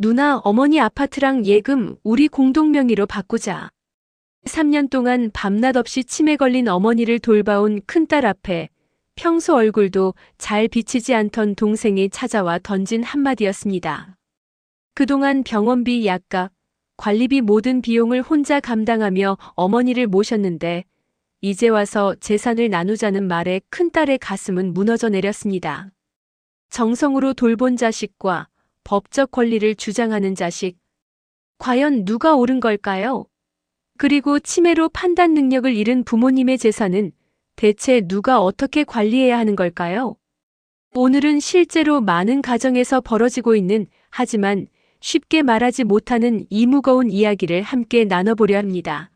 누나, 어머니 아파트랑 예금 우리 공동 명의로 바꾸자. 3년 동안 밤낮 없이 치매 걸린 어머니를 돌봐온 큰딸 앞에 평소 얼굴도 잘 비치지 않던 동생이 찾아와 던진 한마디였습니다. 그동안 병원비, 약값, 관리비 모든 비용을 혼자 감당하며 어머니를 모셨는데 이제 와서 재산을 나누자는 말에 큰딸의 가슴은 무너져 내렸습니다. 정성으로 돌본 자식과 법적 권리를 주장하는 자식. 과연 누가 옳은 걸까요? 그리고 치매로 판단 능력을 잃은 부모님의 재산은 대체 누가 어떻게 관리해야 하는 걸까요? 오늘은 실제로 많은 가정에서 벌어지고 있는, 하지만 쉽게 말하지 못하는 이 무거운 이야기를 함께 나눠보려 합니다.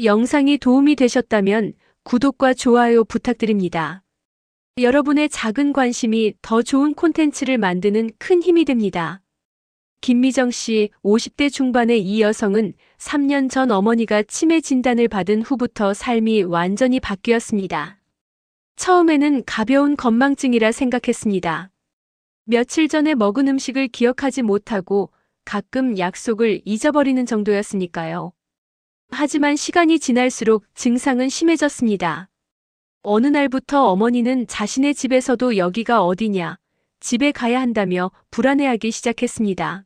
영상이 도움이 되셨다면 구독과 좋아요 부탁드립니다. 여러분의 작은 관심이 더 좋은 콘텐츠를 만드는 큰 힘이 됩니다. 김미정 씨, 50대 중반의 이 여성은 3년 전 어머니가 치매 진단을 받은 후부터 삶이 완전히 바뀌었습니다. 처음에는 가벼운 건망증이라 생각했습니다. 며칠 전에 먹은 음식을 기억하지 못하고 가끔 약속을 잊어버리는 정도였으니까요. 하지만 시간이 지날수록 증상은 심해졌습니다. 어느 날부터 어머니는 자신의 집에서도 여기가 어디냐, 집에 가야 한다며 불안해하기 시작했습니다.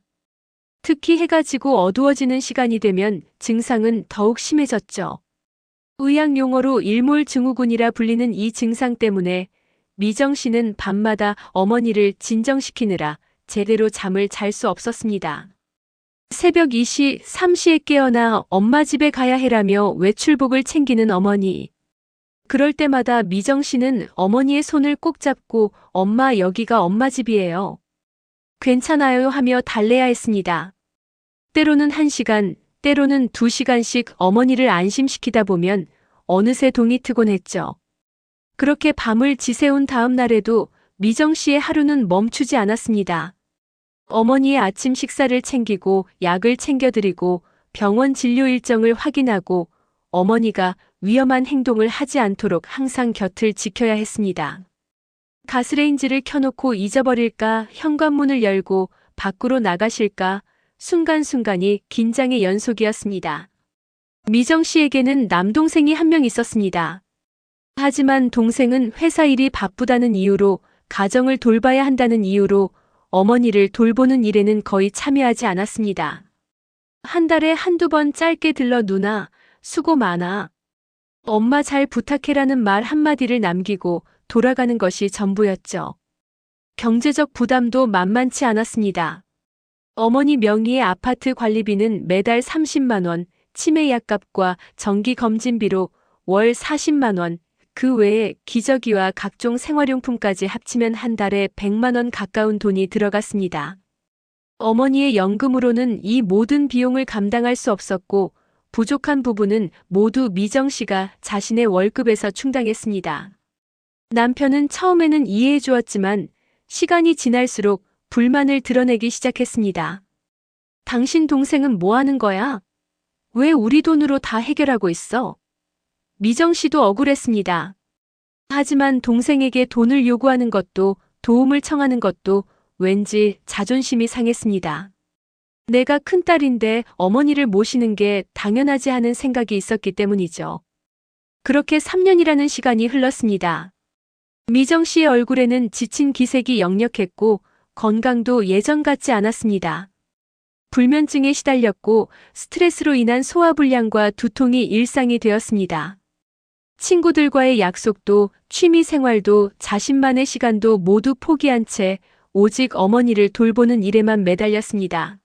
특히 해가 지고 어두워지는 시간이 되면 증상은 더욱 심해졌죠. 의학 용어로 일몰증후군이라 불리는 이 증상 때문에 미정 씨는 밤마다 어머니를 진정시키느라 제대로 잠을 잘 수 없었습니다. 새벽 2시, 3시에 깨어나 엄마 집에 가야 해라며 외출복을 챙기는 어머니. 그럴 때마다 미정 씨는 어머니의 손을 꼭 잡고 엄마, 여기가 엄마 집이에요. 괜찮아요 하며 달래야 했습니다. 때로는 1시간, 때로는 2시간씩 어머니를 안심시키다 보면 어느새 동이 트곤 했죠. 그렇게 밤을 지새운 다음 날에도 미정 씨의 하루는 멈추지 않았습니다. 어머니의 아침 식사를 챙기고 약을 챙겨드리고 병원 진료 일정을 확인하고 어머니가 위험한 행동을 하지 않도록 항상 곁을 지켜야 했습니다. 가스레인지를 켜놓고 잊어버릴까, 현관문을 열고 밖으로 나가실까, 순간순간이 긴장의 연속이었습니다. 미정 씨에게는 남동생이 한 명 있었습니다. 하지만 동생은 회사 일이 바쁘다는 이유로, 가정을 돌봐야 한다는 이유로 어머니를 돌보는 일에는 거의 참여하지 않았습니다. 한 달에 한두 번 짧게 들러 누나, 수고 많아. 엄마 잘 부탁해라는 말 한마디를 남기고 돌아가는 것이 전부였죠. 경제적 부담도 만만치 않았습니다. 어머니 명의의 아파트 관리비는 매달 30만 원, 치매 약값과 정기 검진비로 월 40만 원, 그 외에 기저귀와 각종 생활용품까지 합치면 한 달에 100만 원 가까운 돈이 들어갔습니다. 어머니의 연금으로는 이 모든 비용을 감당할 수 없었고 부족한 부분은 모두 미정 씨가 자신의 월급에서 충당했습니다. 남편은 처음에는 이해해 주었지만 시간이 지날수록 불만을 드러내기 시작했습니다. 당신 동생은 뭐 하는 거야? 왜 우리 돈으로 다 해결하고 있어? 미정 씨도 억울했습니다. 하지만 동생에게 돈을 요구하는 것도 도움을 청하는 것도 왠지 자존심이 상했습니다. 내가 큰딸인데 어머니를 모시는 게 당연하지 않은 생각이 있었기 때문이죠. 그렇게 3년이라는 시간이 흘렀습니다. 미정 씨의 얼굴에는 지친 기색이 역력했고 건강도 예전 같지 않았습니다. 불면증에 시달렸고 스트레스로 인한 소화불량과 두통이 일상이 되었습니다. 친구들과의 약속도 취미 생활도 자신만의 시간도 모두 포기한 채 오직 어머니를 돌보는 일에만 매달렸습니다.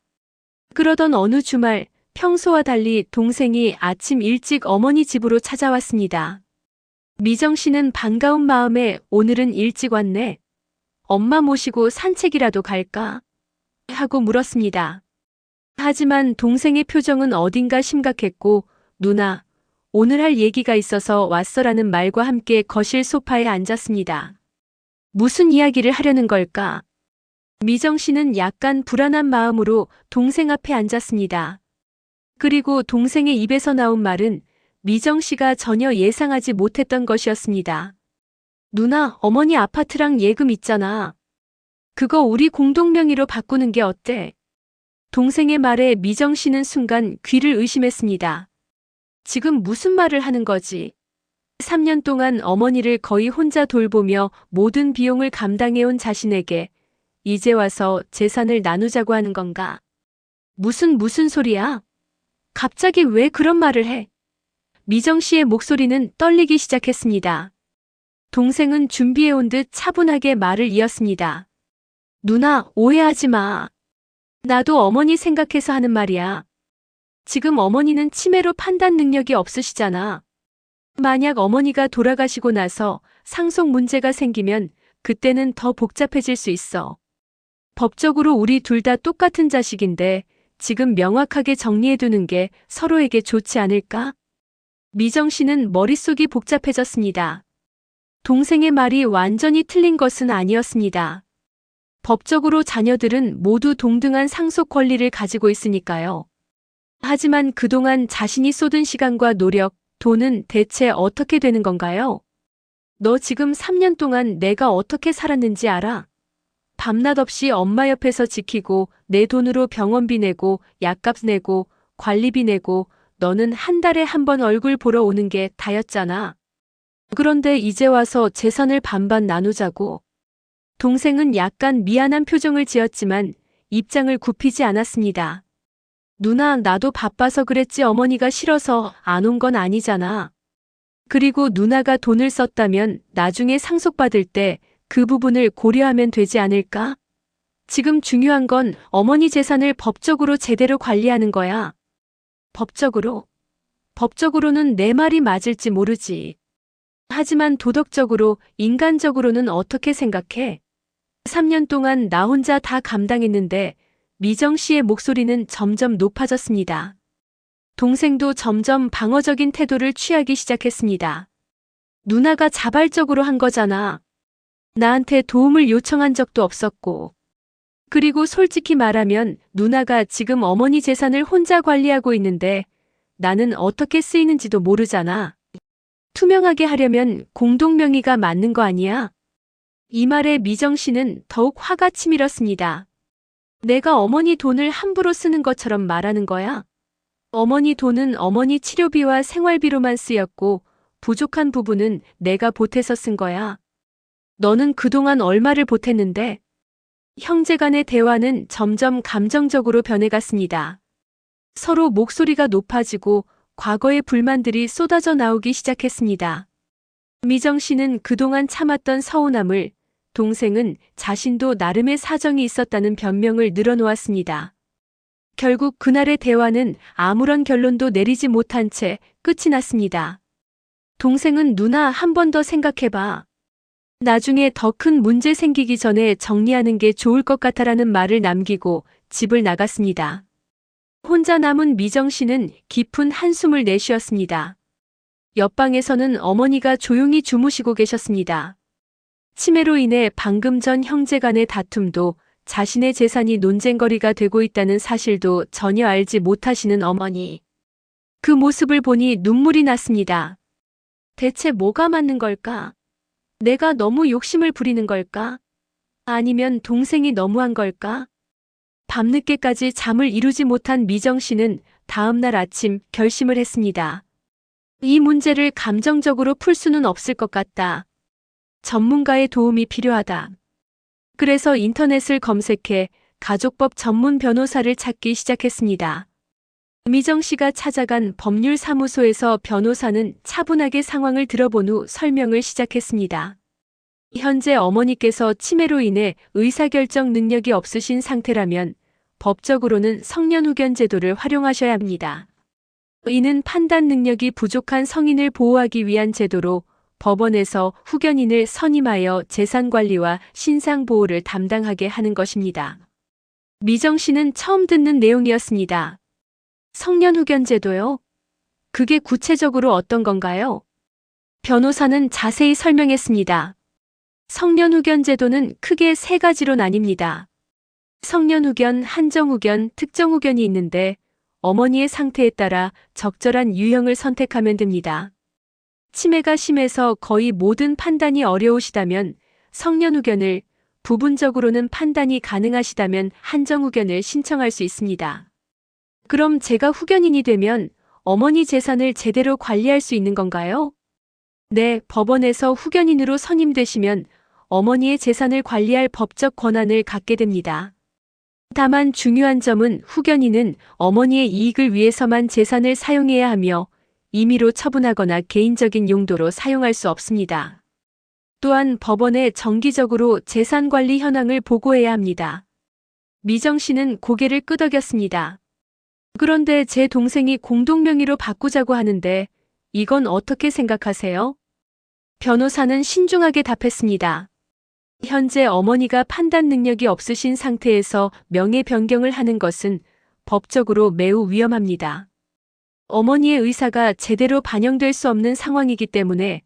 그러던 어느 주말 평소와 달리 동생이 아침 일찍 어머니 집으로 찾아왔습니다. 미정 씨는 반가운 마음에 오늘은 일찍 왔네. 엄마 모시고 산책이라도 갈까? 하고 물었습니다. 하지만 동생의 표정은 어딘가 심각했고 누나, 오늘 할 얘기가 있어서 왔어라는 말과 함께 거실 소파에 앉았습니다. 무슨 이야기를 하려는 걸까? 미정 씨는 약간 불안한 마음으로 동생 앞에 앉았습니다. 그리고 동생의 입에서 나온 말은 미정 씨가 전혀 예상하지 못했던 것이었습니다. 누나, 어머니 아파트랑 예금 있잖아. 그거 우리 공동 명의로 바꾸는 게 어때? 동생의 말에 미정 씨는 순간 귀를 의심했습니다. 지금 무슨 말을 하는 거지? 3년 동안 어머니를 거의 혼자 돌보며 모든 비용을 감당해온 자신에게 이제 와서 재산을 나누자고 하는 건가? 무슨 소리야? 갑자기 왜 그런 말을 해? 미정 씨의 목소리는 떨리기 시작했습니다. 동생은 준비해온 듯 차분하게 말을 이었습니다. 누나, 오해하지 마. 나도 어머니 생각해서 하는 말이야. 지금 어머니는 치매로 판단 능력이 없으시잖아. 만약 어머니가 돌아가시고 나서 상속 문제가 생기면 그때는 더 복잡해질 수 있어. 법적으로 우리 둘 다 똑같은 자식인데 지금 명확하게 정리해두는 게 서로에게 좋지 않을까? 미정 씨는 머릿속이 복잡해졌습니다. 동생의 말이 완전히 틀린 것은 아니었습니다. 법적으로 자녀들은 모두 동등한 상속 권리를 가지고 있으니까요. 하지만 그동안 자신이 쏟은 시간과 노력, 돈은 대체 어떻게 되는 건가요? 너 지금 3년 동안 내가 어떻게 살았는지 알아? 밤낮 없이 엄마 옆에서 지키고 내 돈으로 병원비 내고 약값 내고 관리비 내고 너는 한 달에 한 번 얼굴 보러 오는 게 다였잖아. 그런데 이제 와서 재산을 반반 나누자고. 동생은 약간 미안한 표정을 지었지만 입장을 굽히지 않았습니다. 누나, 나도 바빠서 그랬지 어머니가 싫어서 안 온 건 아니잖아. 그리고 누나가 돈을 썼다면 나중에 상속받을 때 그 부분을 고려하면 되지 않을까? 지금 중요한 건 어머니 재산을 법적으로 제대로 관리하는 거야. 법적으로? 법적으로는 내 말이 맞을지 모르지. 하지만 도덕적으로, 인간적으로는 어떻게 생각해? 3년 동안 나 혼자 다 감당했는데 미정 씨의 목소리는 점점 높아졌습니다. 동생도 점점 방어적인 태도를 취하기 시작했습니다. 누나가 자발적으로 한 거잖아. 나한테 도움을 요청한 적도 없었고. 그리고 솔직히 말하면 누나가 지금 어머니 재산을 혼자 관리하고 있는데 나는 어떻게 쓰이는지도 모르잖아. 투명하게 하려면 공동명의가 맞는 거 아니야? 이 말에 미정 씨는 더욱 화가 치밀었습니다. 내가 어머니 돈을 함부로 쓰는 것처럼 말하는 거야? 어머니 돈은 어머니 치료비와 생활비로만 쓰였고 부족한 부분은 내가 보태서 쓴 거야. 너는 그동안 얼마를 보탰는데? 형제 간의 대화는 점점 감정적으로 변해갔습니다. 서로 목소리가 높아지고 과거의 불만들이 쏟아져 나오기 시작했습니다. 미정 씨는 그동안 참았던 서운함을, 동생은 자신도 나름의 사정이 있었다는 변명을 늘어놓았습니다. 결국 그날의 대화는 아무런 결론도 내리지 못한 채 끝이 났습니다. 동생은 누나 한 번 더 생각해봐. 나중에 더 큰 문제 생기기 전에 정리하는 게 좋을 것 같아라는 말을 남기고 집을 나갔습니다. 혼자 남은 미정 씨는 깊은 한숨을 내쉬었습니다. 옆방에서는 어머니가 조용히 주무시고 계셨습니다. 치매로 인해 방금 전 형제 간의 다툼도 자신의 재산이 논쟁거리가 되고 있다는 사실도 전혀 알지 못하시는 어머니. 그 모습을 보니 눈물이 났습니다. 대체 뭐가 맞는 걸까? 내가 너무 욕심을 부리는 걸까? 아니면 동생이 너무한 걸까? 밤늦게까지 잠을 이루지 못한 미정 씨는 다음 날 아침 결심을 했습니다. 이 문제를 감정적으로 풀 수는 없을 것 같다. 전문가의 도움이 필요하다. 그래서 인터넷을 검색해 가족법 전문 변호사를 찾기 시작했습니다. 미정 씨가 찾아간 법률사무소에서 변호사는 차분하게 상황을 들어본 후 설명을 시작했습니다. 현재 어머니께서 치매로 인해 의사결정 능력이 없으신 상태라면 법적으로는 성년후견 제도를 활용하셔야 합니다. 이는 판단 능력이 부족한 성인을 보호하기 위한 제도로 법원에서 후견인을 선임하여 재산관리와 신상보호를 담당하게 하는 것입니다. 미정 씨는 처음 듣는 내용이었습니다. 성년후견 제도요? 그게 구체적으로 어떤 건가요? 변호사는 자세히 설명했습니다. 성년후견 제도는 크게 세 가지로 나뉩니다. 성년후견, 한정후견, 특정후견이 있는데 어머니의 상태에 따라 적절한 유형을 선택하면 됩니다. 치매가 심해서 거의 모든 판단이 어려우시다면 성년후견을, 부분적으로는 판단이 가능하시다면 한정 후견을 신청할 수 있습니다. 그럼 제가 후견인이 되면 어머니 재산을 제대로 관리할 수 있는 건가요? 네, 법원에서 후견인으로 선임되시면 어머니의 재산을 관리할 법적 권한을 갖게 됩니다. 다만 중요한 점은 후견인은 어머니의 이익을 위해서만 재산을 사용해야 하며 임의로 처분하거나 개인적인 용도로 사용할 수 없습니다. 또한 법원에 정기적으로 재산관리 현황을 보고해야 합니다. 미정 씨는 고개를 끄덕였습니다. 그런데 제 동생이 공동명의로 바꾸자고 하는데 이건 어떻게 생각하세요? 변호사는 신중하게 답했습니다. 현재 어머니가 판단 능력이 없으신 상태에서 명예 변경을 하는 것은 법적으로 매우 위험합니다. 어머니의 의사가 제대로 반영될 수 없는 상황이기 때문에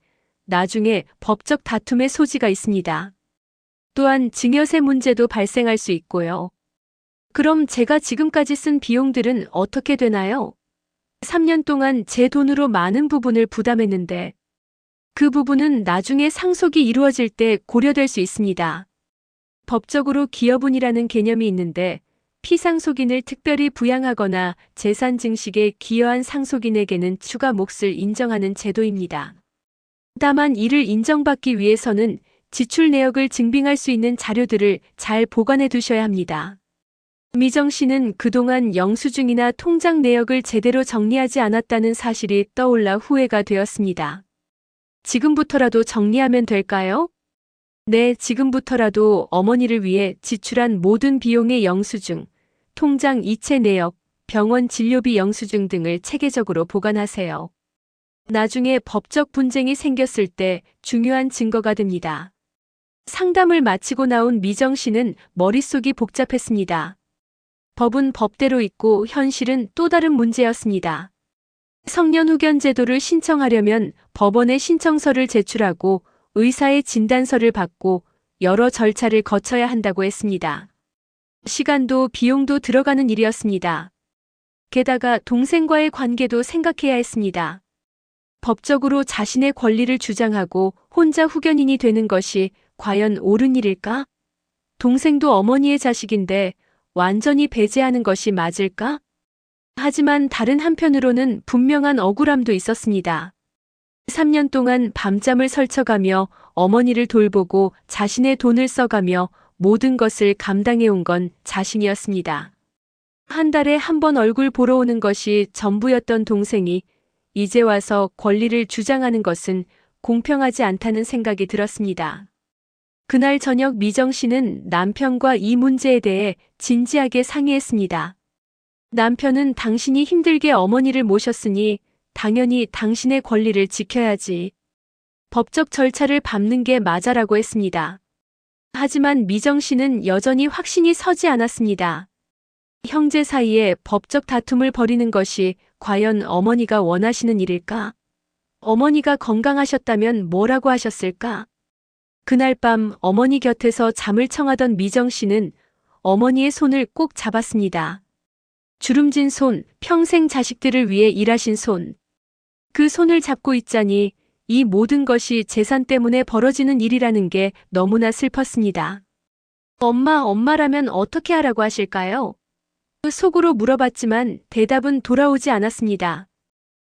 나중에 법적 다툼의 소지가 있습니다. 또한 증여세 문제도 발생할 수 있고요. 그럼 제가 지금까지 쓴 비용들은 어떻게 되나요? 3년 동안 제 돈으로 많은 부분을 부담했는데 그 부분은 나중에 상속이 이루어질 때 고려될 수 있습니다. 법적으로 기여분이라는 개념이 있는데 피상속인을 특별히 부양하거나 재산 증식에 기여한 상속인에게는 추가 몫을 인정하는 제도입니다. 다만 이를 인정받기 위해서는 지출 내역을 증빙할 수 있는 자료들을 잘 보관해 두셔야 합니다. 미정 씨는 그동안 영수증이나 통장 내역을 제대로 정리하지 않았다는 사실이 떠올라 후회가 되었습니다. 지금부터라도 정리하면 될까요? 네, 지금부터라도 어머니를 위해 지출한 모든 비용의 영수증, 통장 이체 내역, 병원 진료비 영수증 등을 체계적으로 보관하세요. 나중에 법적 분쟁이 생겼을 때 중요한 증거가 됩니다. 상담을 마치고 나온 미정 씨는 머릿속이 복잡했습니다. 법은 법대로 있고 현실은 또 다른 문제였습니다. 성년 후견 제도를 신청하려면 법원에 신청서를 제출하고 의사의 진단서를 받고 여러 절차를 거쳐야 한다고 했습니다. 시간도 비용도 들어가는 일이었습니다. 게다가 동생과의 관계도 생각해야 했습니다. 법적으로 자신의 권리를 주장하고 혼자 후견인이 되는 것이 과연 옳은 일일까? 동생도 어머니의 자식인데 완전히 배제하는 것이 맞을까? 하지만 다른 한편으로는 분명한 억울함도 있었습니다. 3년 동안 밤잠을 설쳐가며 어머니를 돌보고 자신의 돈을 써가며 모든 것을 감당해온 건 자신이었습니다. 한 달에 한 번 얼굴 보러 오는 것이 전부였던 동생이 이제 와서 권리를 주장하는 것은 공평하지 않다는 생각이 들었습니다. 그날 저녁 미정 씨는 남편과 이 문제에 대해 진지하게 상의했습니다. 남편은 당신이 힘들게 어머니를 모셨으니 당연히 당신의 권리를 지켜야지. 법적 절차를 밟는 게 맞아라고 했습니다. 하지만 미정 씨는 여전히 확신이 서지 않았습니다. 형제 사이에 법적 다툼을 벌이는 것이 과연 어머니가 원하시는 일일까? 어머니가 건강하셨다면 뭐라고 하셨을까? 그날 밤 어머니 곁에서 잠을 청하던 미정 씨는 어머니의 손을 꼭 잡았습니다. 주름진 손, 평생 자식들을 위해 일하신 손. 그 손을 잡고 있자니 이 모든 것이 재산 때문에 벌어지는 일이라는 게 너무나 슬펐습니다. 엄마라면 어떻게 하라고 하실까요? 속으로 물어봤지만 대답은 돌아오지 않았습니다.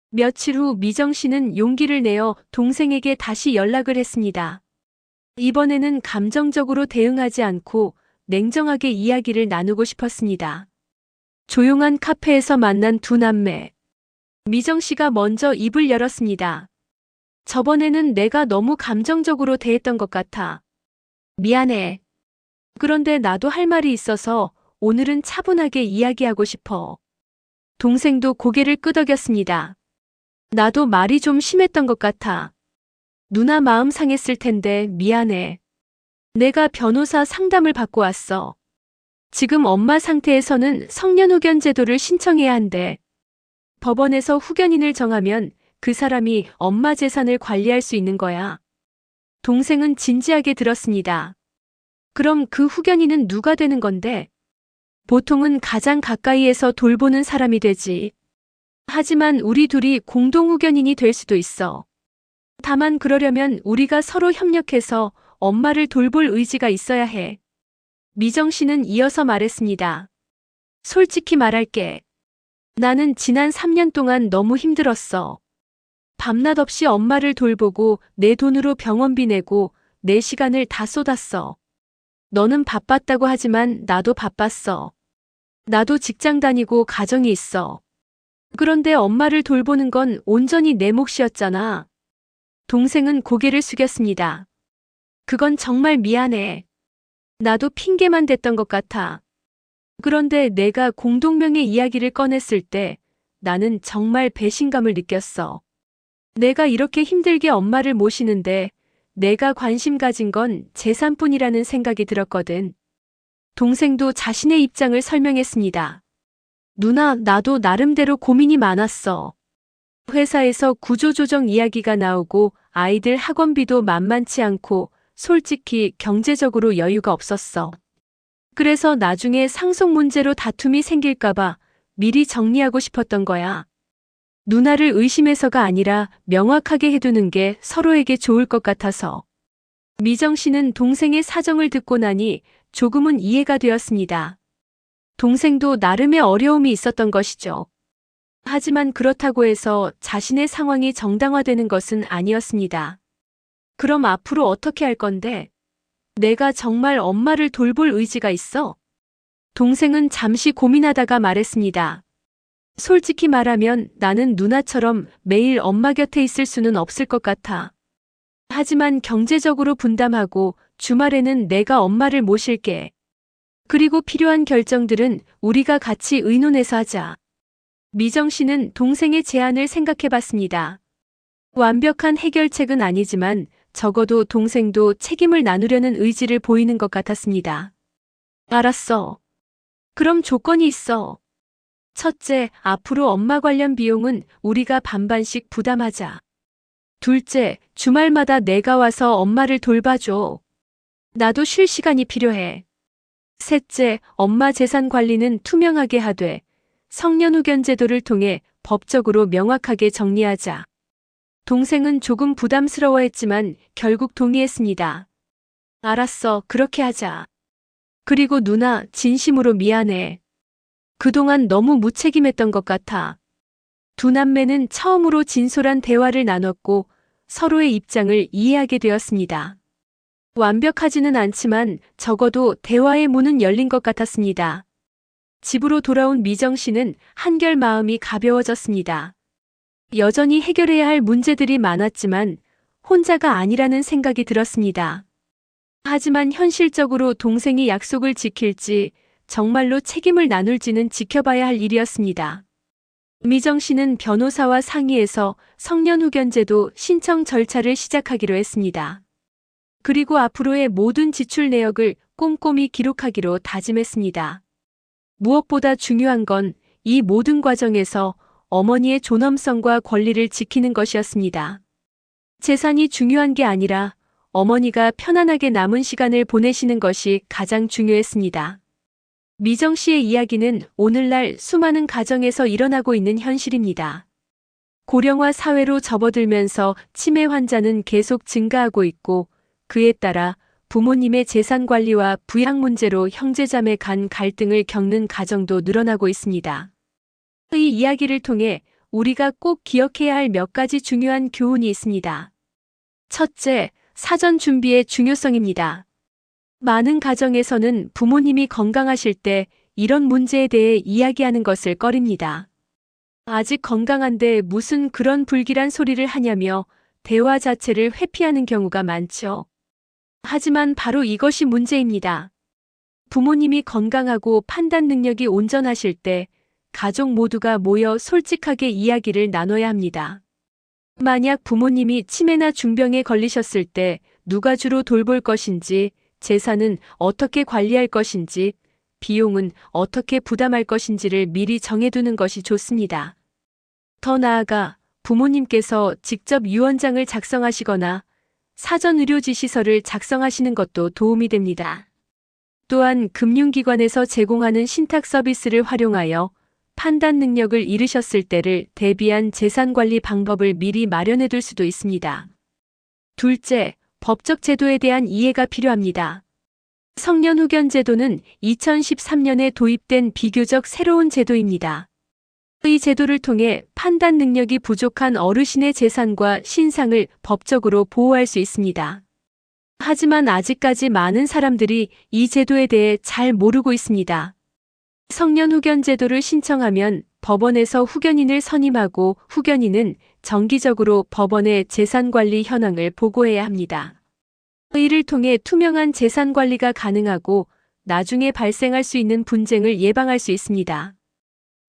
며칠 후 미정 씨는 용기를 내어 동생에게 다시 연락을 했습니다. 이번에는 감정적으로 대응하지 않고 냉정하게 이야기를 나누고 싶었습니다. 조용한 카페에서 만난 두 남매. 미정 씨가 먼저 입을 열었습니다. 저번에는 내가 너무 감정적으로 대했던 것 같아. 미안해. 그런데 나도 할 말이 있어서 오늘은 차분하게 이야기하고 싶어. 동생도 고개를 끄덕였습니다. 나도 말이 좀 심했던 것 같아. 누나 마음 상했을 텐데 미안해. 내가 변호사 상담을 받고 왔어. 지금 엄마 상태에서는 성년 후견 제도를 신청해야 한대. 법원에서 후견인을 정하면 그 사람이 엄마 재산을 관리할 수 있는 거야. 동생은 진지하게 들었습니다. 그럼 그 후견인은 누가 되는 건데? 보통은 가장 가까이에서 돌보는 사람이 되지. 하지만 우리 둘이 공동 후견인이 될 수도 있어. 다만 그러려면 우리가 서로 협력해서 엄마를 돌볼 의지가 있어야 해. 미정 씨는 이어서 말했습니다. 솔직히 말할게. 나는 지난 3년 동안 너무 힘들었어. 밤낮 없이 엄마를 돌보고 내 돈으로 병원비 내고 내 시간을 다 쏟았어. 너는 바빴다고 하지만 나도 바빴어. 나도 직장 다니고 가정이 있어. 그런데 엄마를 돌보는 건 온전히 내 몫이었잖아. 동생은 고개를 숙였습니다. 그건 정말 미안해. 나도 핑계만 댔던 것 같아. 그런데 내가 공동명의 이야기를 꺼냈을 때 나는 정말 배신감을 느꼈어. 내가 이렇게 힘들게 엄마를 모시는데 내가 관심 가진 건 재산뿐이라는 생각이 들었거든. 동생도 자신의 입장을 설명했습니다. 누나, 나도 나름대로 고민이 많았어. 회사에서 구조조정 이야기가 나오고 아이들 학원비도 만만치 않고 솔직히 경제적으로 여유가 없었어. 그래서 나중에 상속 문제로 다툼이 생길까봐 미리 정리하고 싶었던 거야. 누나를 의심해서가 아니라 명확하게 해두는 게 서로에게 좋을 것 같아서. 미정 씨는 동생의 사정을 듣고 나니 조금은 이해가 되었습니다. 동생도 나름의 어려움이 있었던 것이죠. 하지만 그렇다고 해서 자신의 상황이 정당화되는 것은 아니었습니다. 그럼 앞으로 어떻게 할 건데? 내가 정말 엄마를 돌볼 의지가 있어? 동생은 잠시 고민하다가 말했습니다. 솔직히 말하면 나는 누나처럼 매일 엄마 곁에 있을 수는 없을 것 같아. 하지만 경제적으로 분담하고 주말에는 내가 엄마를 모실게. 그리고 필요한 결정들은 우리가 같이 의논해서 하자. 미정 씨는 동생의 제안을 생각해 봤습니다. 완벽한 해결책은 아니지만 적어도 동생도 책임을 나누려는 의지를 보이는 것 같았습니다. 알았어. 그럼 조건이 있어. 첫째, 앞으로 엄마 관련 비용은 우리가 반반씩 부담하자. 둘째, 주말마다 내가 와서 엄마를 돌봐줘. 나도 쉴 시간이 필요해. 셋째, 엄마 재산 관리는 투명하게 하되 성년후견 제도를 통해 법적으로 명확하게 정리하자. 동생은 조금 부담스러워했지만 결국 동의했습니다. 알았어, 그렇게 하자. 그리고 누나, 진심으로 미안해. 그동안 너무 무책임했던 것 같아. 두 남매는 처음으로 진솔한 대화를 나눴고 서로의 입장을 이해하게 되었습니다. 완벽하지는 않지만 적어도 대화의 문은 열린 것 같았습니다. 집으로 돌아온 미정 씨는 한결 마음이 가벼워졌습니다. 여전히 해결해야 할 문제들이 많았지만 혼자가 아니라는 생각이 들었습니다. 하지만 현실적으로 동생이 약속을 지킬지 정말로 책임을 나눌지는 지켜봐야 할 일이었습니다. 미정 씨는 변호사와 상의해서 성년후견제도 신청 절차를 시작하기로 했습니다. 그리고 앞으로의 모든 지출 내역을 꼼꼼히 기록하기로 다짐했습니다. 무엇보다 중요한 건 이 모든 과정에서 어머니의 존엄성과 권리를 지키는 것이었습니다. 재산이 중요한 게 아니라 어머니가 편안하게 남은 시간을 보내시는 것이 가장 중요했습니다. 미정 씨의 이야기는 오늘날 수많은 가정에서 일어나고 있는 현실입니다. 고령화 사회로 접어들면서 치매 환자는 계속 증가하고 있고 그에 따라 부모님의 재산 관리와 부양 문제로 형제자매 간 갈등을 겪는 가정도 늘어나고 있습니다. 이 이야기를 통해 우리가 꼭 기억해야 할 몇 가지 중요한 교훈이 있습니다. 첫째, 사전 준비의 중요성입니다. 많은 가정에서는 부모님이 건강하실 때 이런 문제에 대해 이야기하는 것을 꺼립니다. 아직 건강한데 무슨 그런 불길한 소리를 하냐며 대화 자체를 회피하는 경우가 많죠. 하지만 바로 이것이 문제입니다. 부모님이 건강하고 판단 능력이 온전하실 때 가족 모두가 모여 솔직하게 이야기를 나눠야 합니다. 만약 부모님이 치매나 중병에 걸리셨을 때 누가 주로 돌볼 것인지, 재산은 어떻게 관리할 것인지, 비용은 어떻게 부담할 것인지를 미리 정해두는 것이 좋습니다. 더 나아가 부모님께서 직접 유언장을 작성하시거나 사전 의료 지시서를 작성하시는 것도 도움이 됩니다. 또한 금융기관에서 제공하는 신탁 서비스를 활용하여 판단 능력을 잃으셨을 때를 대비한 재산관리 방법을 미리 마련해 둘 수도 있습니다. 둘째, 법적 제도에 대한 이해가 필요합니다. 성년 후견 제도는 2013년에 도입된 비교적 새로운 제도입니다. 이 제도를 통해 판단 능력이 부족한 어르신의 재산과 신상을 법적으로 보호할 수 있습니다. 하지만 아직까지 많은 사람들이 이 제도에 대해 잘 모르고 있습니다. 성년 후견 제도를 신청하면 법원에서 후견인을 선임하고 후견인은 정기적으로 법원에 재산관리 현황을 보고해야 합니다. 이를 통해 투명한 재산관리가 가능하고 나중에 발생할 수 있는 분쟁을 예방할 수 있습니다.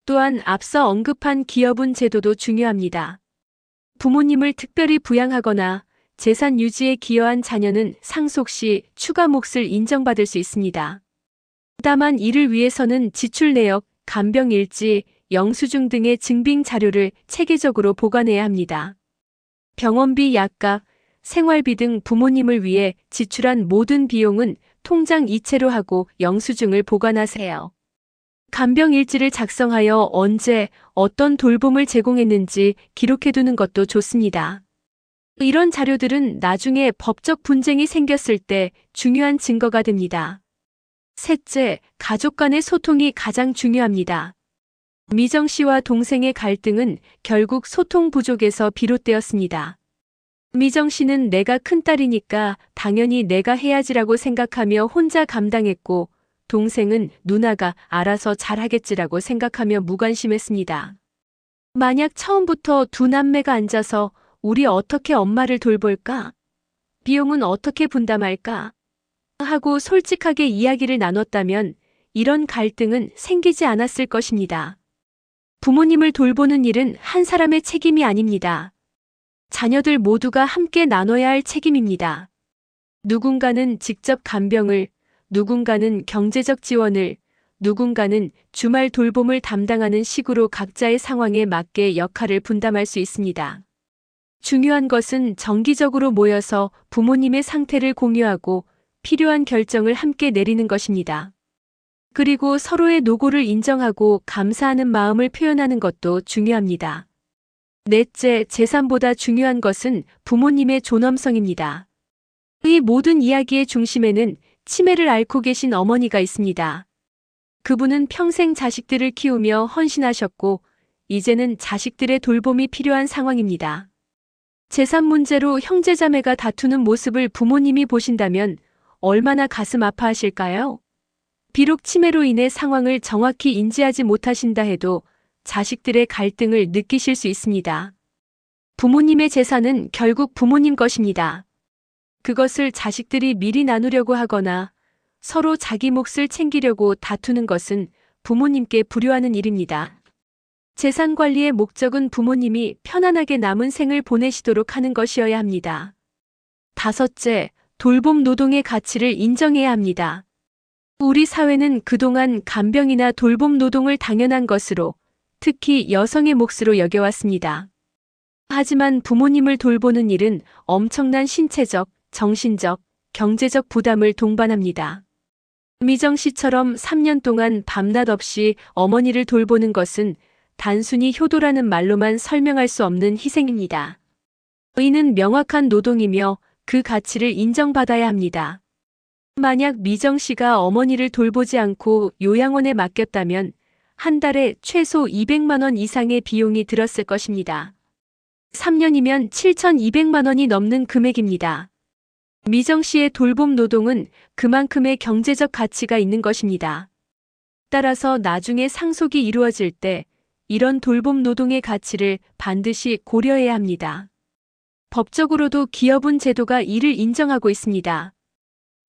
또한 앞서 언급한 기여분 제도도 중요합니다. 부모님을 특별히 부양하거나 재산 유지에 기여한 자녀는 상속 시 추가 몫을 인정받을 수 있습니다. 다만 이를 위해서는 지출 내역, 간병일지, 영수증 등의 증빙 자료를 체계적으로 보관해야 합니다. 병원비, 약값, 생활비 등 부모님을 위해 지출한 모든 비용은 통장 이체로 하고 영수증을 보관하세요. 간병일지를 작성하여 언제 어떤 돌봄을 제공했는지 기록해두는 것도 좋습니다. 이런 자료들은 나중에 법적 분쟁이 생겼을 때 중요한 증거가 됩니다. 셋째, 가족 간의 소통이 가장 중요합니다. 미정 씨와 동생의 갈등은 결국 소통 부족에서 비롯되었습니다. 미정 씨는 내가 큰딸이니까 당연히 내가 해야지라고 생각하며 혼자 감당했고, 동생은 누나가 알아서 잘하겠지라고 생각하며 무관심했습니다. 만약 처음부터 두 남매가 앉아서 우리 어떻게 엄마를 돌볼까? 비용은 어떻게 분담할까? 하고 솔직하게 이야기를 나눴다면 이런 갈등은 생기지 않았을 것입니다. 부모님을 돌보는 일은 한 사람의 책임이 아닙니다. 자녀들 모두가 함께 나눠야 할 책임입니다. 누군가는 직접 간병을, 누군가는 경제적 지원을, 누군가는 주말 돌봄을 담당하는 식으로 각자의 상황에 맞게 역할을 분담할 수 있습니다. 중요한 것은 정기적으로 모여서 부모님의 상태를 공유하고 필요한 결정을 함께 내리는 것입니다. 그리고 서로의 노고를 인정하고 감사하는 마음을 표현하는 것도 중요합니다. 넷째, 재산보다 중요한 것은 부모님의 존엄성입니다. 이 모든 이야기의 중심에는 치매를 앓고 계신 어머니가 있습니다. 그분은 평생 자식들을 키우며 헌신하셨고, 이제는 자식들의 돌봄이 필요한 상황입니다. 재산 문제로 형제자매가 다투는 모습을 부모님이 보신다면 얼마나 가슴 아파하실까요? 비록 치매로 인해 상황을 정확히 인지하지 못하신다 해도 자식들의 갈등을 느끼실 수 있습니다. 부모님의 재산은 결국 부모님 것입니다. 그것을 자식들이 미리 나누려고 하거나 서로 자기 몫을 챙기려고 다투는 것은 부모님께 불효하는 일입니다. 재산 관리의 목적은 부모님이 편안하게 남은 생을 보내시도록 하는 것이어야 합니다. 다섯째, 돌봄 노동의 가치를 인정해야 합니다. 우리 사회는 그동안 간병이나 돌봄 노동을 당연한 것으로, 특히 여성의 몫으로 여겨왔습니다. 하지만 부모님을 돌보는 일은 엄청난 신체적, 정신적, 경제적 부담을 동반합니다. 미정 씨처럼 3년 동안 밤낮 없이 어머니를 돌보는 것은 단순히 효도라는 말로만 설명할 수 없는 희생입니다. 이는 명확한 노동이며 그 가치를 인정받아야 합니다. 만약 미정 씨가 어머니를 돌보지 않고 요양원에 맡겼다면 한 달에 최소 200만 원 이상의 비용이 들었을 것입니다. 3년이면 7,200만 원이 넘는 금액입니다. 미정 씨의 돌봄 노동은 그만큼의 경제적 가치가 있는 것입니다. 따라서 나중에 상속이 이루어질 때 이런 돌봄 노동의 가치를 반드시 고려해야 합니다. 법적으로도 기여분 제도가 이를 인정하고 있습니다.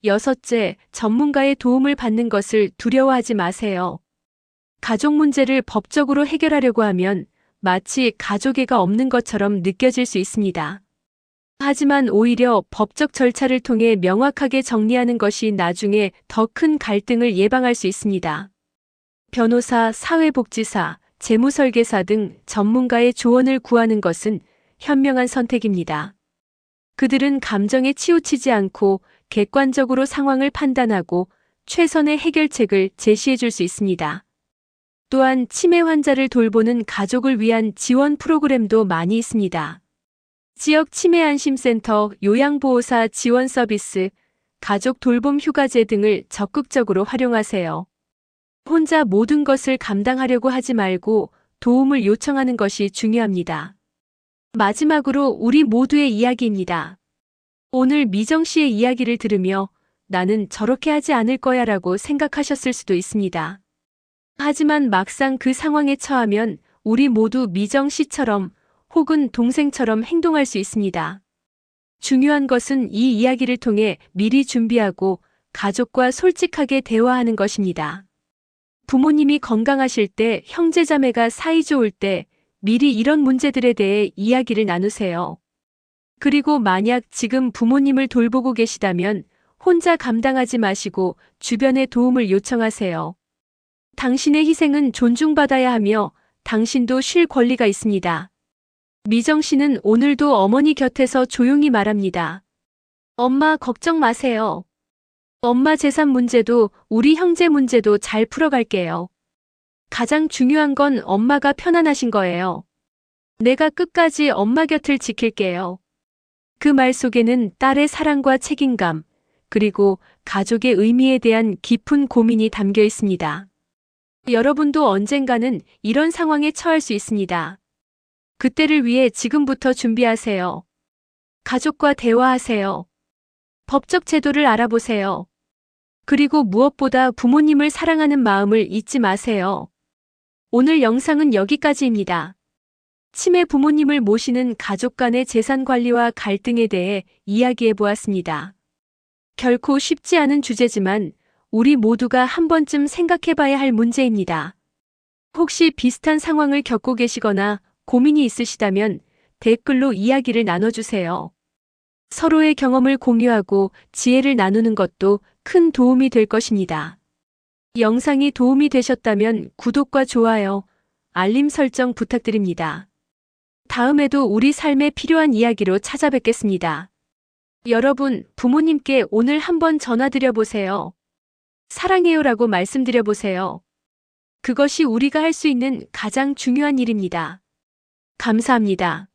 여섯째, 전문가의 도움을 받는 것을 두려워하지 마세요. 가족 문제를 법적으로 해결하려고 하면 마치 가족애가 없는 것처럼 느껴질 수 있습니다. 하지만 오히려 법적 절차를 통해 명확하게 정리하는 것이 나중에 더 큰 갈등을 예방할 수 있습니다. 변호사, 사회복지사, 재무설계사 등 전문가의 조언을 구하는 것은 현명한 선택입니다. 그들은 감정에 치우치지 않고 객관적으로 상황을 판단하고 최선의 해결책을 제시해 줄 수 있습니다. 또한 치매 환자를 돌보는 가족을 위한 지원 프로그램도 많이 있습니다. 지역 치매안심센터, 요양보호사 지원 서비스, 가족 돌봄 휴가제 등을 적극적으로 활용하세요. 혼자 모든 것을 감당하려고 하지 말고 도움을 요청하는 것이 중요합니다. 마지막으로 우리 모두의 이야기입니다. 오늘 미정 씨의 이야기를 들으며 나는 저렇게 하지 않을 거야 라고 생각하셨을 수도 있습니다. 하지만 막상 그 상황에 처하면 우리 모두 미정 씨처럼 혹은 동생처럼 행동할 수 있습니다. 중요한 것은 이 이야기를 통해 미리 준비하고 가족과 솔직하게 대화하는 것입니다. 부모님이 건강하실 때, 형제자매가 사이좋을 때 미리 이런 문제들에 대해 이야기를 나누세요. 그리고 만약 지금 부모님을 돌보고 계시다면 혼자 감당하지 마시고 주변의 도움을 요청하세요. 당신의 희생은 존중받아야 하며 당신도 쉴 권리가 있습니다. 미정 씨는 오늘도 어머니 곁에서 조용히 말합니다. 엄마 걱정 마세요. 엄마 재산 문제도 우리 형제 문제도 잘 풀어갈게요. 가장 중요한 건 엄마가 편안하신 거예요. 내가 끝까지 엄마 곁을 지킬게요. 그 말 속에는 딸의 사랑과 책임감, 그리고 가족의 의미에 대한 깊은 고민이 담겨 있습니다. 여러분도 언젠가는 이런 상황에 처할 수 있습니다. 그때를 위해 지금부터 준비하세요. 가족과 대화하세요. 법적 제도를 알아보세요. 그리고 무엇보다 부모님을 사랑하는 마음을 잊지 마세요. 오늘 영상은 여기까지입니다. 치매 부모님을 모시는 가족 간의 재산 관리와 갈등에 대해 이야기해 보았습니다. 결코 쉽지 않은 주제지만 우리 모두가 한 번쯤 생각해 봐야 할 문제입니다. 혹시 비슷한 상황을 겪고 계시거나 고민이 있으시다면 댓글로 이야기를 나눠주세요. 서로의 경험을 공유하고 지혜를 나누는 것도 큰 도움이 될 것입니다. 영상이 도움이 되셨다면 구독과 좋아요, 알림 설정 부탁드립니다. 다음에도 우리 삶에 필요한 이야기로 찾아뵙겠습니다. 여러분, 부모님께 오늘 한번 전화드려 보세요. 사랑해요라고 말씀드려 보세요. 그것이 우리가 할 수 있는 가장 중요한 일입니다. 감사합니다.